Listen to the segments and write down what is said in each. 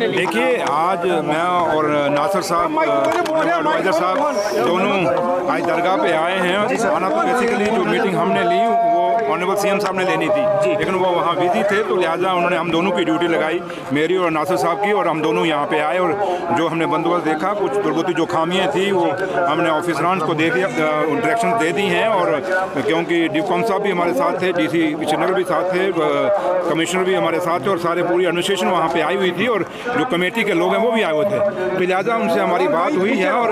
देखिए, आज मैं और नासिर साहब एडवाइज़र साहब दोनों आज दरगाह पे आए हैं। आना तो बेसिकली जो मीटिंग हमने ली वो ऑनरेबल सीएम साहब ने लेनी थी, लेकिन वो वहाँ बिजी थे, तो लिहाजा उन्होंने हम दोनों की ड्यूटी लगाई, मेरी और नासिर साहब की, और हम दोनों यहाँ पे आए। और जो हमने बंदोबस्त देखा, कुछ थोड़ी जो खामियाँ थी वो हमने ऑफिसरान को दे दिया, डायरेक्शन दे दी हैं। और क्योंकि डिफकॉम साहब भी हमारे साथ थे, DC श्रीनगर भी साथ थे, कमिश्नर भी हमारे साथ थे, और सारे पूरी एडमिनिस्ट्रेशन वहाँ पे आई हुई थी, और जो कमेटी के लोग हैं वो भी आए हुए थे। तो लिहाजा उनसे हमारी बात हुई है, और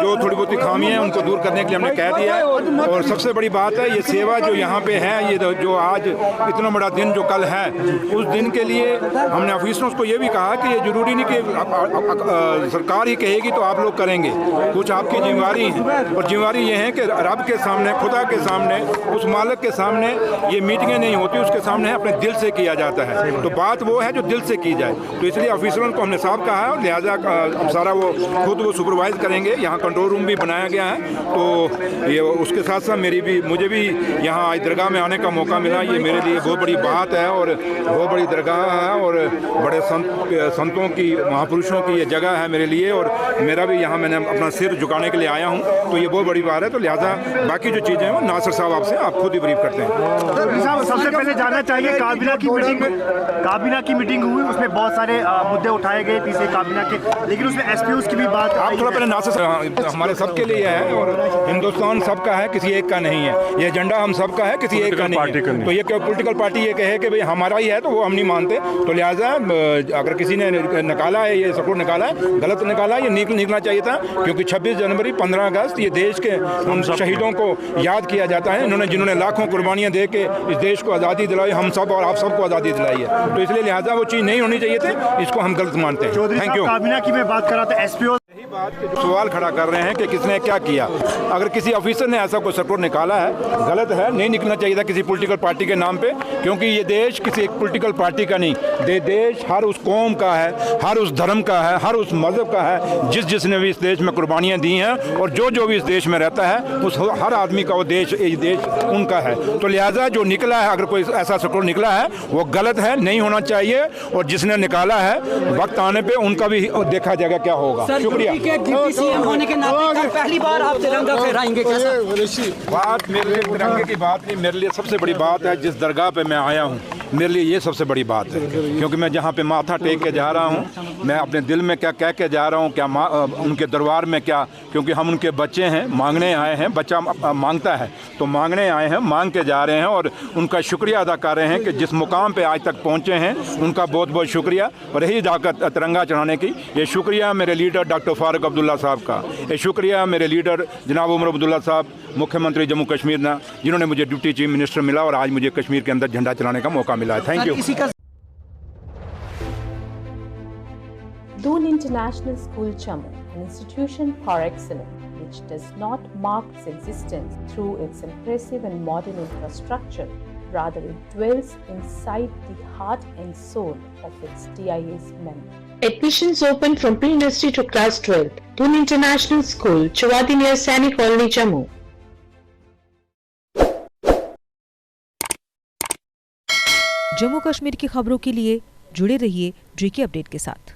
जो थोड़ी बहुत खामियाँ हैं उनको दूर करने के लिए हमने कह दिया है। और सबसे बड़ी बात है, ये सेवा जो यहाँ पे है, ये जो आज इतना बड़ा दिन जो कल है, उस दिन के लिए हमने ऑफिसरों को ये भी कहा कि ये जरूरी नहीं कि सरकार ही कहेगी तो आप लोग करेंगे, कुछ आपकी जिम्मेवारी है। और जिम्मेवारी ये है कि रब के सामने, खुदा के सामने, उस मालिक के सामने ये मीटिंगें नहीं होती, उसके सामने अपने दिल से किया जाता है। तो बात वो है जो दिल से की जाए। तो इसलिए ऑफिसरों को हमने साफ कहा है, और लिहाजा हम सारा वो खुद वो सुपरवाइज करेंगे। यहाँ कंट्रोल रूम भी बनाया गया है, तो ये उसके साथ साथ मुझे भी यहाँ आज दरगाह में आने का मौका मिला। ये मेरे लिए बहुत बड़ी बात है, और बहुत बड़ी दरगाह है, और बड़े संतों की, महापुरुषों की ये जगह है मेरे लिए। और मेरा भी यहाँ मैंने अपना सिर झुकाने के लिए आया हूँ, तो ये बहुत बड़ी बात है। तो लिहाजा बाकी जो चीज़ें हैं वो नासिर साहब आपसे आप खुद ही ब्रीफ करते हैं। सबसे पहले जानना चाहिए, काबीना की मीटिंग हुई, उसमें बहुत सारे मुद्दे उठाए गए पीछे काबीना के, लेकिन उसमें SPOs की भी बात आप थोड़ा पहले नासिर हमारे सबके लिए है, और हिंदुस्तान सबका है, किसी एक का नहीं है। ये एजेंडा हम सबका है, किसी एक का नहीं है। तो ये पॉलिटिकल पार्टी ये कहे कि भाई हमारा ही है, तो वो हम नहीं मानते। तो लिहाजा अगर किसी ने निकाला है, ये सपोर्ट निकाला है, गलत निकाला है, ये निकलना चाहिए था। क्योंकि 26 जनवरी 15 अगस्त ये देश के उन शहीदों को याद किया जाता है, जिन्होंने लाखों कुर्बानियाँ दे के इस देश को आज़ादी दिलाई, हम सब और आप सबको आज़ादी दिलाई है। तो इसलिए लिहाजा वो चीज़ नहीं होनी चाहिए थी, इसको हम गलत मानते हैं। Thank you. काबीना की मैं बात कर रहा था, SPO बात के जो सवाल खड़ा कर रहे हैं कि किसने क्या किया। अगर किसी ऑफिसर ने ऐसा कोई सर्कुलर निकाला है, गलत है, नहीं निकलना चाहिए था किसी पॉलिटिकल पार्टी के नाम पे, क्योंकि ये देश किसी एक पॉलिटिकल पार्टी का नहीं, देश हर उस कौम का है, हर उस धर्म का है, हर उस मजहब का है, जिसने भी इस देश में कुर्बानियाँ दी हैं, और जो भी इस देश में रहता है, उस हर आदमी का वो देश उनका है। तो लिहाजा जो निकला है, अगर कोई ऐसा सर्कुलर निकला है, वो गलत है, नहीं होना चाहिए। और जिसने निकाला है, वक्त आने पर उनका भी देखा जाएगा क्या होगा। शुक्रिया। CM होने के नाते पहली बार आप तिरंगा फहराएंगे, कैसा? बात मेरे लिए तिरंगे की बात नहीं, मेरे लिए सबसे बड़ी बात है जिस दरगाह पे मैं आया हूँ, मेरे लिए ये सबसे बड़ी बात है। क्योंकि मैं जहाँ पे माथा टेक के जा रहा हूँ, मैं अपने दिल में क्या कह के जा रहा हूँ, क्या उनके दरबार में क्या, क्योंकि हम उनके बच्चे हैं, मांगने आए हैं। बच्चा मांगता है तो मांगने आए हैं, मांग के जा रहे हैं, और उनका शुक्रिया अदा कर रहे हैं कि जिस मुकाम पे आज तक पहुँचे हैं, उनका बहुत बहुत शुक्रिया। और यही ताकत तिरंगा चढ़ाने की, ये शुक्रिया मेरे लीडर डॉक्टर फारूक अब्दुल्ला साहब का, ये शुक्रिया मेरे लीडर जनाब उमर अब्दुल्ला साहब, मुख्यमंत्री जम्मू कश्मीर ना, जिन्होंने मुझे डिप्टी चीफ मिनिस्टर मिला और आज मुझे कश्मीर के अंदर झंडा चलाने का मौका मिला है। Thank you. Doon International School Jammu, an institution par excellence which does not mark its existence through its impressive and modern infrastructure, rather it dwells inside the heart and soul of its DIS members. Admissions open from pre-nursery to class 12. Doon International School, Chawadi near Sani Colony, Jammu. Jammu Kashmir की खबरों के लिए जुड़े रहिए JK update के साथ।